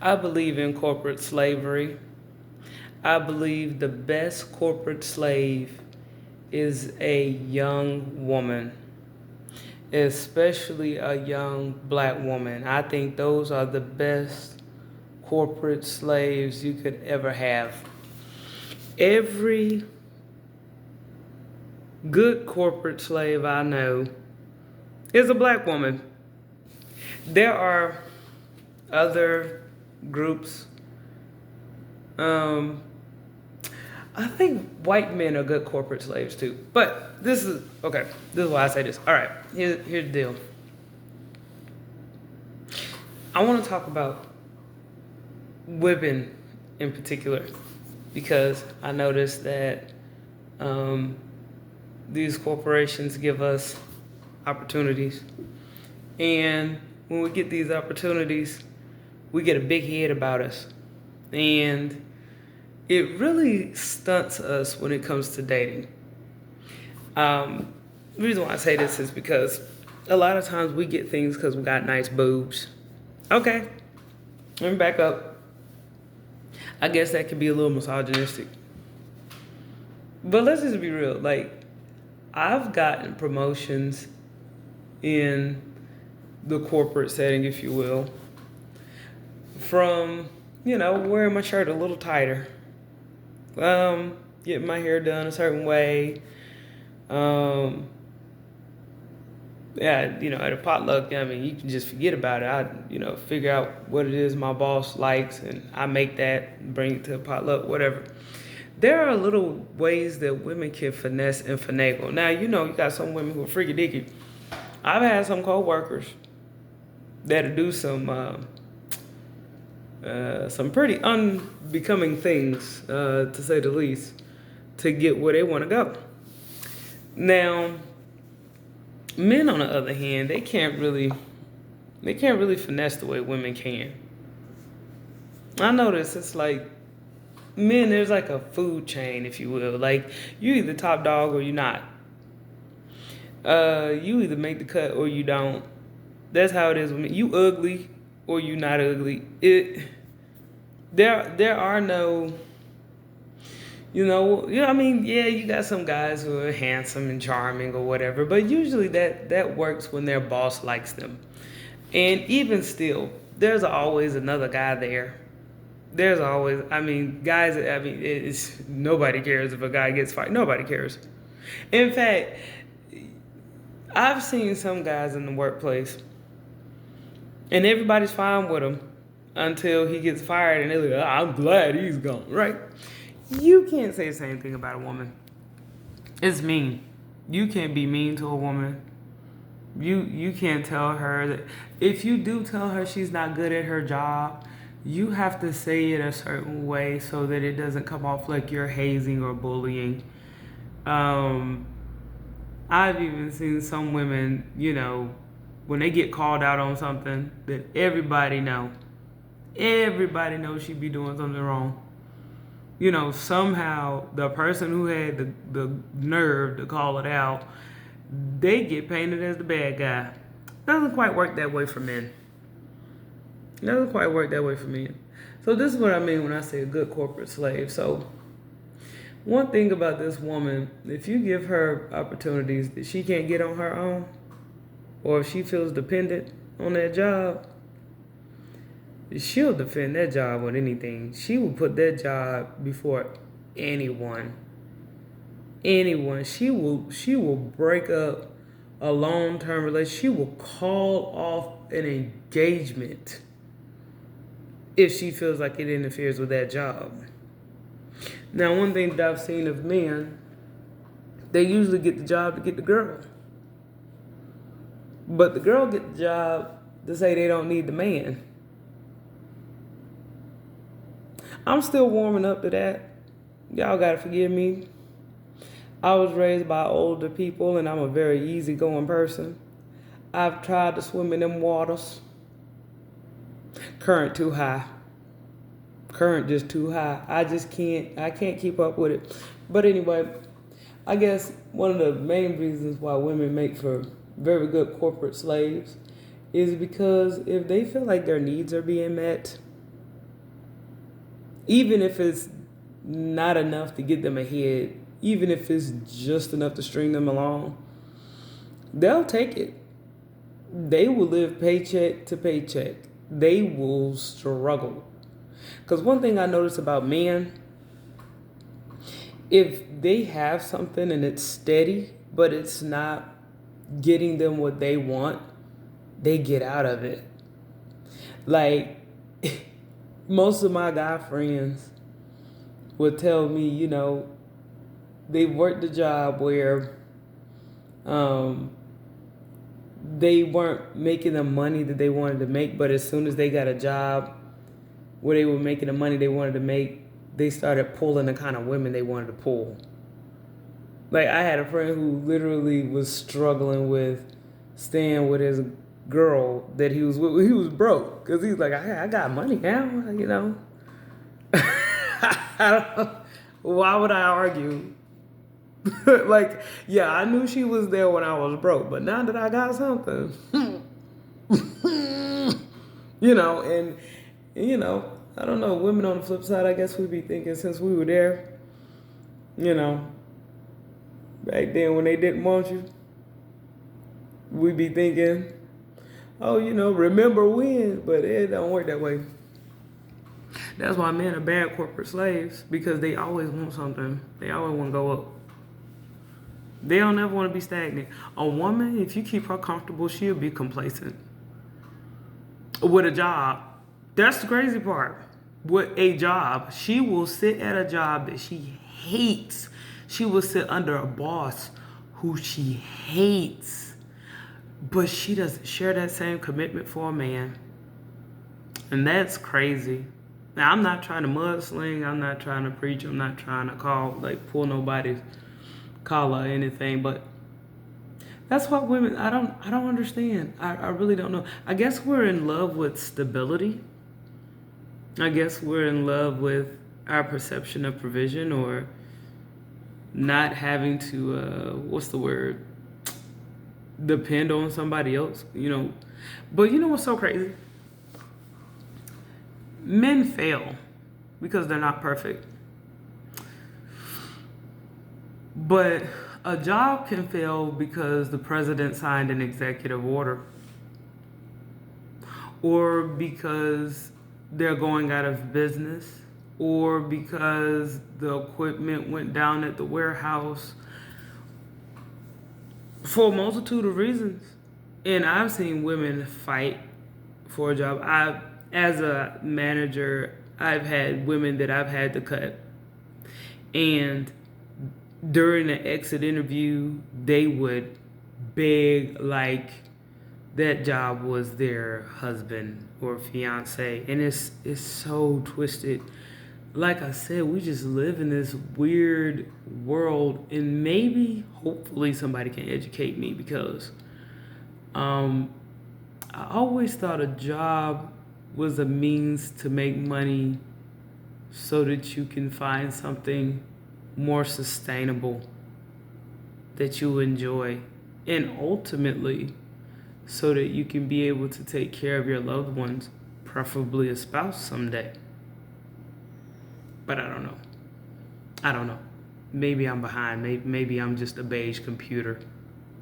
I believe in corporate slavery. I believe the best corporate slave is a young woman, especially a young black woman. I think those are the best corporate slaves you could ever have. Every good corporate slave I know is a black woman. There are other groups. Um, I think white men are good corporate slaves too. But this is okay. This is why I say this. All right, here's the deal. I want to talk about women in particular because I noticed that um, these corporations give us opportunities, and when we get these opportunities, we get a big head about us, and it really stunts us when it comes to dating. Um, the reason why I say this is because a lot of times we get things because we got nice boobs. Okay, let me back up. I guess that could be a little misogynistic. But let's just be real. Like, I've gotten promotions in the corporate setting, if you will, from, wearing my shirt a little tighter, getting my hair done a certain way. Um, yeah, at a potluck, I mean, you can just forget about it. Figure out what it is my boss likes, and I make that, bring it to a potluck, whatever. There are little ways that women can finesse and finagle. Now, you got some women who are freaky dicky. I've had some coworkers that'll do some pretty unbecoming things, to say the least, to get where they want to go. Now, men, on the other hand, they can't really finesse the way women can. I notice it's like men, there's like a food chain, if you will. Like, you either top dog or you're not. You either make the cut or you don't. That's how it is with me. You ugly or you not ugly. There are no, I mean, yeah, you got some guys who are handsome and charming or whatever, but usually that works when their boss likes them. And even still, there's always another guy there. There's always, I mean, guys, I mean, nobody cares if a guy gets fired. Nobody cares. In fact, I've seen some guys in the workplace, and everybody's fine with him until he gets fired, and they're like, I'm glad he's gone, right? You can't say the same thing about a woman. It's mean. You can't be mean to a woman. You can't tell her that. If you do tell her she's not good at her job, you have to say it a certain way so that it doesn't come off like you're hazing or bullying. I've even seen some women, when they get called out on something that everybody knows she be doing something wrong. Somehow the person who had the nerve to call it out, they get painted as the bad guy. Doesn't quite work that way for men. Doesn't quite work that way for men. So this is what I mean when I say a good corporate slave. So one thing about this woman, if you give her opportunities that she can't get on her own, or if she feels dependent on that job, she'll defend that job with anything. She will put that job before anyone. Anyone. She will break up a long-term relationship. She will call off an engagement if she feels like it interferes with that job. Now, one thing that I've seen of men, they usually get the job to get the girl. But the girl get the job to say they don't need the man. I'm still warming up to that. Y'all gotta forgive me. I was raised by older people and I'm a very easygoing person. I've tried to swim in them waters. Current too high. Current just too high. I can't keep up with it. But anyway, I guess one of the main reasons why women make for very good corporate slaves is because if they feel like their needs are being met, Even if it's not enough to get them ahead, even if it's just enough to string them along, they'll take it. They will live paycheck to paycheck. They will struggle. Because one thing I notice about men, if they have something and it's steady, but it's not getting them what they want, they get out of it. Like, most of my guy friends would tell me, they worked a job where they weren't making the money that they wanted to make, but as soon as they got a job where they were making the money they wanted to make, they started pulling the kind of women they wanted to pull. Like, I had a friend who literally was struggling with staying with his girl that he was with. He was broke because he's like, I got money now, I don't know. Why would I argue? Like, yeah, I knew she was there when I was broke, but now that I got something, I don't know. Women on the flip side, I guess we'd be thinking since we were there, back then when they didn't want you, we'd be thinking, oh, remember when, but it don't work that way. That's why men are bad corporate slaves, because they always want something. They always want to go up. They don't ever want to be stagnant. A woman, if you keep her comfortable, she'll be complacent. With a job, that's the crazy part. With a job, she will sit at a job that she hates. She will sit under a boss who she hates. But she doesn't share that same commitment for a man. And that's crazy. Now, I'm not trying to mudsling. I'm not trying to preach. I'm not trying to pull nobody's collar or anything. But that's what women, I don't understand. I really don't know. I guess we're in love with stability. I guess we're in love with our perception of provision, or not having to, depend on somebody else, But you know what's so crazy? Men fail because they're not perfect. But a job can fail because the president signed an executive order, or because they're going out of business, or because the equipment went down at the warehouse, for a multitude of reasons. And I've seen women fight for a job. As a manager, I've had women that I've had to cut. And during the exit interview, they would beg like that job was their husband or fiance. And it's so twisted. Like I said, we just live in this weird world, and maybe, hopefully, somebody can educate me, because I always thought a job was a means to make money so that you can find something more sustainable that you enjoy, and ultimately so that you can be able to take care of your loved ones, preferably a spouse someday. But I don't know. Maybe I'm behind. Maybe I'm just a beige computer.